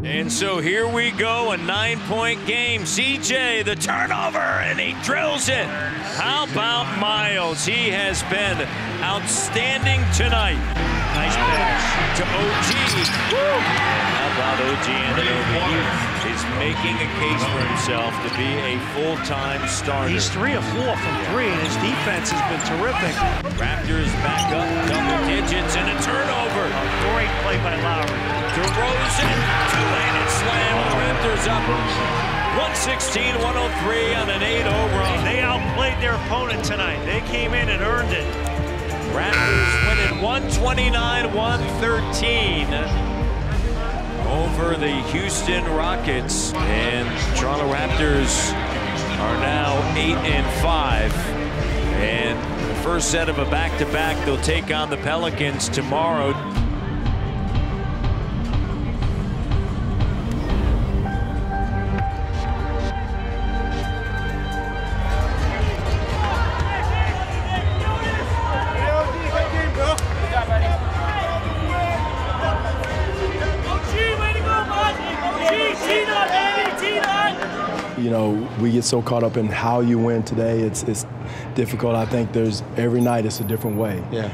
And so here we go, a 9-point game. CJ, the turnover, and he drills it. How about Miles? He has been outstanding tonight. Nice pass to OG. Woo! How about OG Anunoby? Is making a case for himself to be a full-time starter. He's 3 of 4 from 3, and his defense has been terrific. Raptors back up double digits and a turnover. A great play by Lowry. DeRozan, two-handed slam. Raptors up 116-103 on an 8-0 run. They outplayed their opponent tonight. They came in and earned it. Raptors win it 129-113 over the Houston Rockets. And Toronto Raptors are now 8-5. And the first set of a back-to-back, they'll take on the Pelicans tomorrow. You know, we get so caught up in how you win today. It's difficult. I think every night it's a different way. Yeah.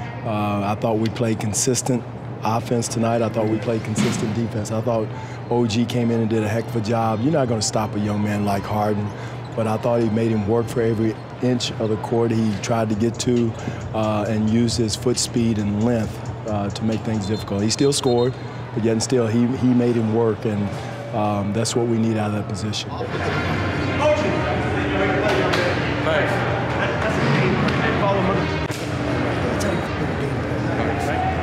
I thought we played consistent offense tonight. I thought we played consistent defense. I thought OG came in and did a heck of a job. You're not going to stop a young man like Harden, but I thought he made him work for every inch of the court he tried to get to and used his foot speed and length to make things difficult. He still scored, but yet and still he made him work, and that's what we need out of that position.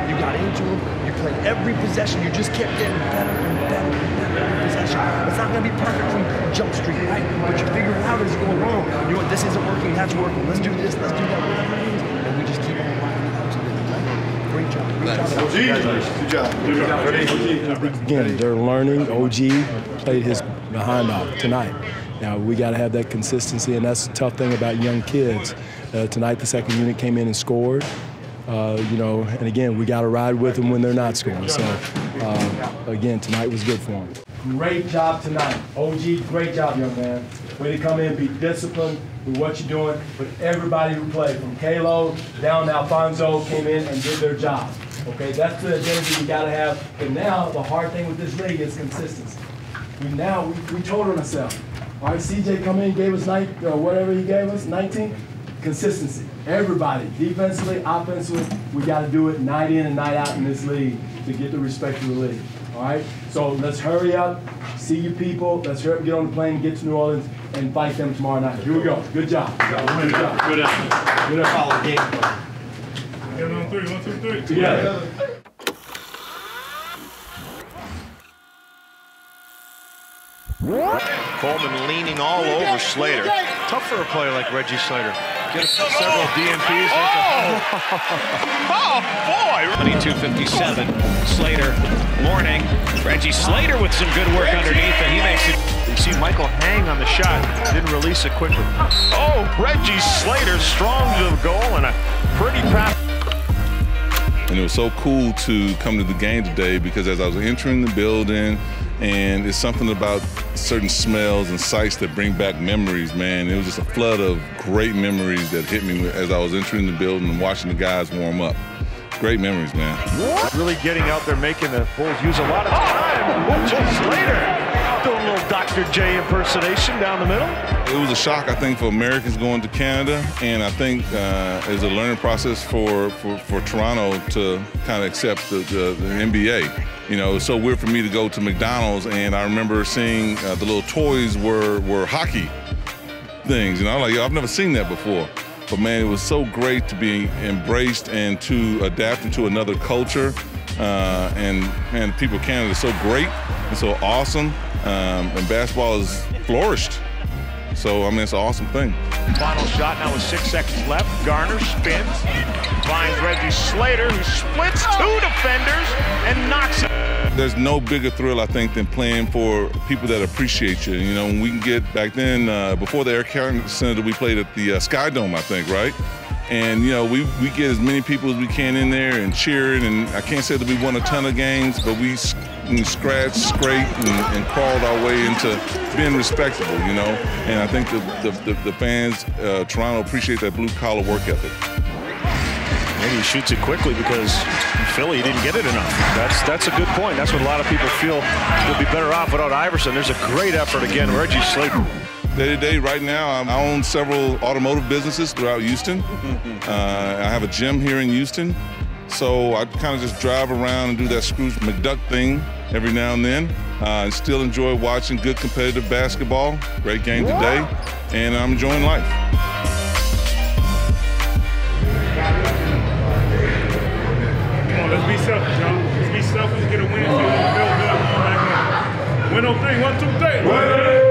You got into him, you played every possession, you just kept getting better and better and better every possession. It's not going to be perfect from Jump Street, right? But you figure it out as you go along. You know what, this isn't working, that's working. Let's do this, let's do that, whatever it is. And we just keep on rocking out to it. Great job. Great job. Good job. Again, they're learning. OG played his behind off tonight. Now, we got to have that consistency, and that's the tough thing about young kids. Tonight, the second unit came in and scored. You know, and again, we got to ride with them when they're not scoring. So, again, tonight was good for them. Great job tonight. OG, great job, young man. Way to come in, be disciplined with what you're doing. But everybody who played, from Kalo down to Alfonso, came in and did their job. Okay, that's the identity we got to have. And now, the hard thing with this league is consistency. We told ourselves, all right, CJ come in, gave us whatever he gave us, 19. Consistency. Everybody, defensively, offensively, we got to do it night in and night out in this league to get the respect of the league. All right? So let's hurry up, see you people. Let's hurry up, get on the plane, get to New Orleans, and fight them tomorrow night. Here we go. Good job. Good job. Good job. Good job. Game. Get on 3, 1, 2, 3. Yeah. Coleman leaning all over Slater. Tough for a player like Reggie Slater. Get several DNPs. Oh, boy! 22:57. Slater, morning. Reggie Slater with some good work underneath, and he makes it. You see Michael hang on the shot. Didn't release it quickly. Oh, Reggie Slater strong to the goal and a pretty pass. And it was so cool to come to the game today because as I was entering the building, and it's something about certain smells and sights that bring back memories, man. It was just a flood of great memories that hit me as I was entering the building and watching the guys warm up. Great memories, man. Really getting out there, making the Bulls use a lot of time. Slater doing a little Dr. J impersonation down the middle. It was a shock, I think, for Americans going to Canada, and I think it's a learning process for Toronto to kind of accept the NBA. You know, it's so weird for me to go to McDonald's, and I remember seeing the little toys were hockey things, and I'm like, yo, I've never seen that before. But man, it was so great to be embraced and to adapt into another culture. And man, people of Canada are so great and so awesome, and basketball has flourished. So, I mean, it's an awesome thing. Final shot now with 6 seconds left. Garner spins, finds Reggie Slater, who splits 2 defenders and knocks it. There's no bigger thrill, I think, than playing for people that appreciate you. You know, when we can get back then, before the Air Carolina Center, we played at the Sky Dome, I think, right? And, you know, we get as many people as we can in there and cheering. And I can't say that we won a ton of games, but we scratched, scraped, and crawled our way into being respectable, you know. And I think the fans, Toronto, appreciate that blue-collar work ethic. Maybe he shoots it quickly because in Philly he didn't get it enough. That's a good point. That's what a lot of people feel will be better off without Iverson. There's a great effort again, Reggie Slater. Day-to-day, right now, I own several automotive businesses throughout Houston. I have a gym here in Houston. So I kind of just drive around and do that Scrooge McDuck thing every now and then. I still enjoy watching good competitive basketball. Great game today, and I'm enjoying life. Come on, let's be selfish, y'all. Let's be selfish, get a win, feel good. Win on 3, 1, 2, 3.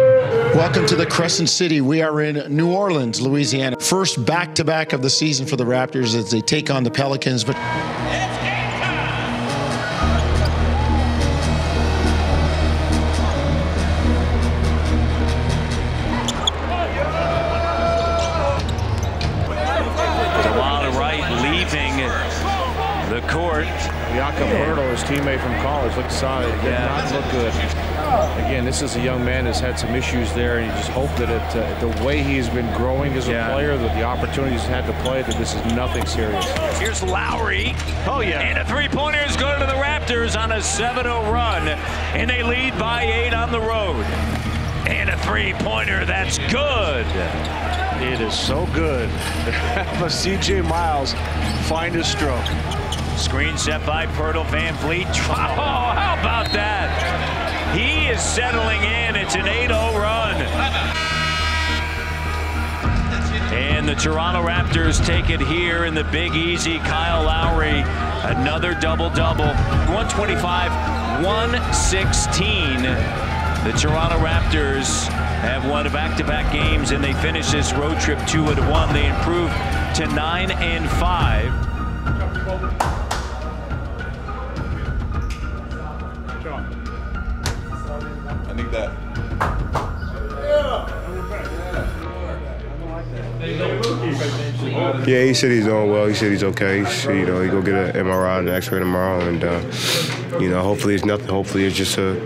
Welcome to the Crescent City. We are in New Orleans, Louisiana. First back-to-back of the season for the Raptors as they take on the Pelicans. But It's game time! Delano Wright leaving the court. Jakob Poeltl, his teammate from college, looked solid. Did not look good. Again, this is a young man that's had some issues there, and you just hope that the way he's been growing as a player, that the opportunities he's had to play, that this is nothing serious. Here's Lowry. Oh, yeah. And a three-pointer is going to the Raptors on a 7-0 run, and they lead by 8 on the road. And a three-pointer, that's good. It is so good to have a C.J. Miles find his stroke. Screen set by Poeltl, Van Vliet. Oh, how about that? He is settling in. It's an 8-0 run. And the Toronto Raptors take it here in the Big Easy. Kyle Lowry, another double-double. 125, 116. The Toronto Raptors have won back-to-back games, and they finish this road trip 2-1. They improve to 9-5. I need that. Yeah, he said he's doing well. He said he's okay. He go get an MRI and an X-ray tomorrow, and hopefully it's nothing. Hopefully it's just a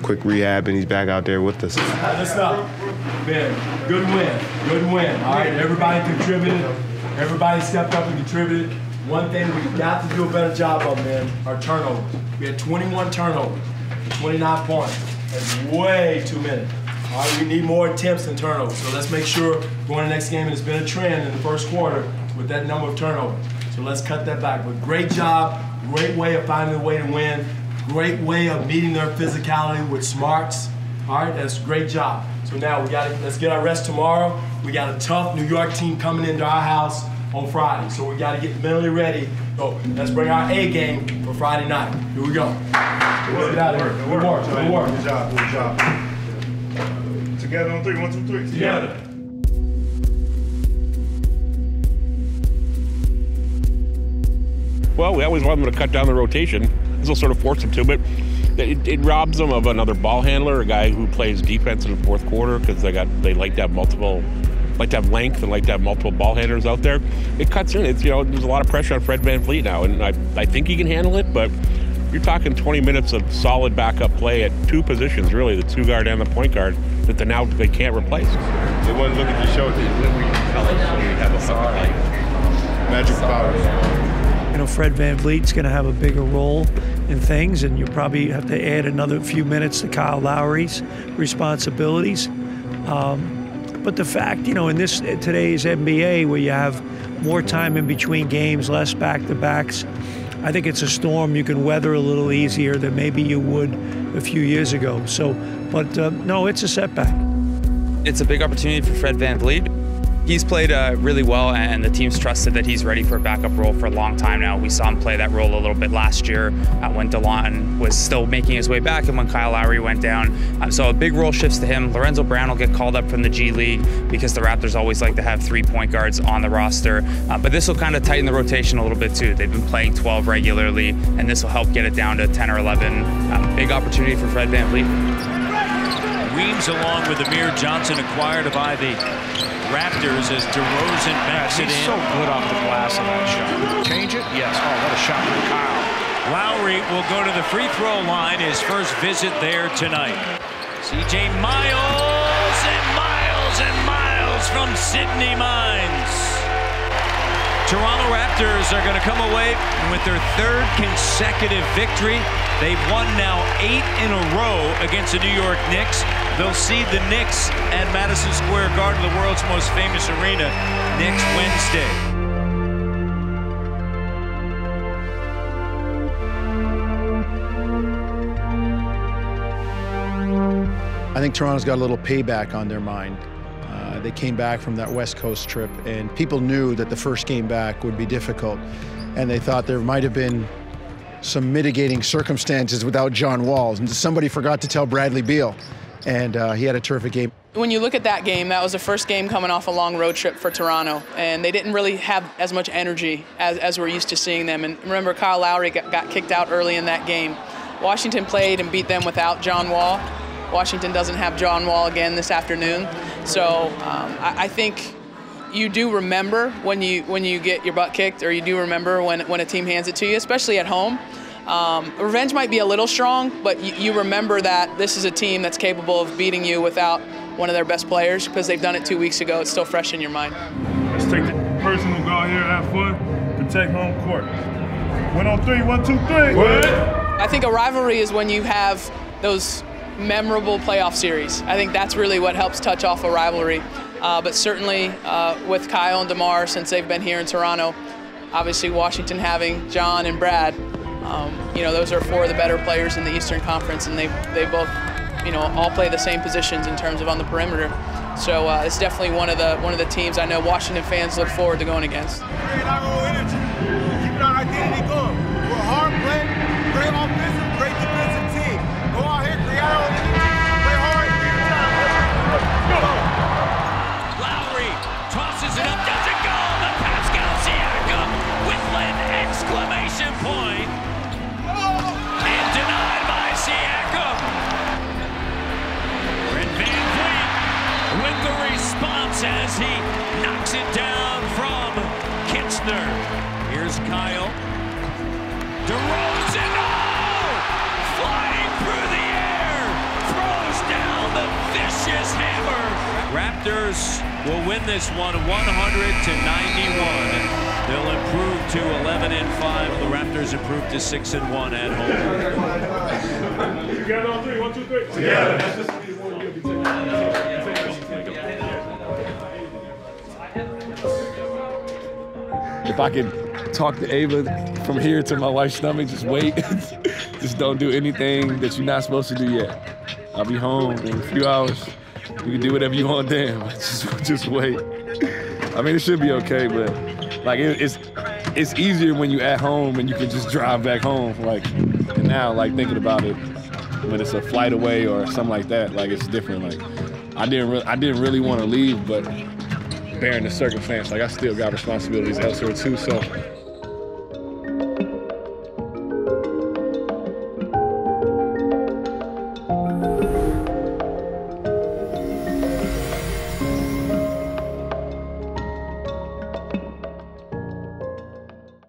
quick rehab, and he's back out there with us. Listen up, man. Good win. All right, everybody contributed. Everybody stepped up and contributed. One thing we've got to do a better job of, man, are turnovers. We had 21 turnovers, 29 points. That's way too many. All right, we need more attempts than turnovers. So let's make sure going to the next game, and it's been a trend in the first quarter with that number of turnovers. So let's cut that back. But great job, great way of finding a way to win, great way of meeting their physicality with smarts. All right, that's a great job. So now let's get our rest tomorrow. We got a tough New York team coming into our house on Friday. So we got to get mentally ready. So let's bring our A game for Friday night. Here we go. Let's get out of here. Good work. Good job. Together on 3, 1, 2, 3. Together. Well, we always want them to cut down the rotation. This will sort of force them to, but it robs them of another ball handler, a guy who plays defense in the fourth quarter, because they like to have length and like to have multiple ball handlers out there. It cuts in. There's a lot of pressure on Fred Van Vliet now, and I think he can handle it, but you're talking 20 minutes of solid backup play at two positions, really, the two guard and the point guard, that they can't replace. They want to look at your shoulder. Magic powers. Fred Van Vliet's going to have a bigger role in things, and you probably have to add another few minutes to Kyle Lowry's responsibilities. But the fact, in today's NBA, where you have more time in between games, less back-to-backs, I think it's a storm you can weather a little easier than maybe you would a few years ago. No, it's a setback. It's a big opportunity for Fred Van Vliet. He's played really well, and the team's trusted that he's ready for a backup role for a long time now. We saw him play that role a little bit last year when DeLon was still making his way back and when Kyle Lowry went down. So a big role shifts to him. Lorenzo Brown will get called up from the G League because the Raptors always like to have 3 point guards on the roster. But this will kind of tighten the rotation a little bit too. They've been playing 12 regularly, and this will help get it down to 10 or 11. Big opportunity for Fred Van Vliet. Weems along with Amir Johnson acquired by the Raptors as DeRozan backs it in. He's so good off the glass on that shot. Change it? Yes. Oh, what a shot from Kyle. Lowry will go to the free throw line, his first visit there tonight. CJ Miles and Miles and Miles from Sidney Mines. Toronto Raptors are going to come away with their third consecutive victory. They've won now 8 in a row against the New York Knicks. They'll see the Knicks at Madison Square Garden, the world's most famous arena, next Wednesday. I think Toronto's got a little payback on their mind. They came back from that West Coast trip, and people knew that the first game back would be difficult, and they thought there might have been some mitigating circumstances without John Wall. And somebody forgot to tell Bradley Beal, and he had a terrific game. When you look at that game, that was the first game coming off a long road trip for Toronto, and they didn't really have as much energy as we're used to seeing them. And remember, Kyle Lowry got kicked out early in that game. Washington played and beat them without John Wall. Washington doesn't have John Wall again this afternoon. So I think you do remember when you get your butt kicked, or you do remember when a team hands it to you, especially at home. Revenge might be a little strong, but you remember that this is a team that's capable of beating you without one of their best players, because they've done it 2 weeks ago. It's still fresh in your mind. Let's take the person who go out here and have fun, protect home court. 1 on 3, 1, 2, 3. What? I think a rivalry is when you have those memorable playoff series. I think that's really what helps touch off a rivalry. But certainly with Kyle and DeMar, since they've been here in Toronto, obviously Washington having John and Brad, you know, those are 4 of the better players in the Eastern Conference, and they both, you know, all play the same positions in terms of on the perimeter. So it's definitely one of the teams I know Washington fans look forward to going against. Keep our identity going. We're hard playing, great offensive, great defensive team. Go out here, create our own energy, play hard, go. Lowry tosses it up, doesn't go. The Pascal Siakam with an exclamation point. And denied by Siakam. Fred VanVleet with the response as he knocks it down from Kitzner. Here's Kyle. DeRozan, oh! Flying through the air, throws down the vicious hammer. Raptors will win this one 100-91. They'll improve to 11-5. The Raptors improve to 6-1 at home. Together on 3, 1, 2, 3. Together. If I could talk to Ava from here to my wife's stomach, just wait. Just don't do anything that you're not supposed to do yet. I'll be home in a few hours. You can do whatever you want then, but just wait. I mean, it should be okay, but like it's easier when you're at home and you can just drive back home. Like, and now, like, thinking about it, when it's a flight away or something like that, like, it's different. Like, I didn't really want to leave, but bearing the circumstance, like, I still got responsibilities elsewhere too, so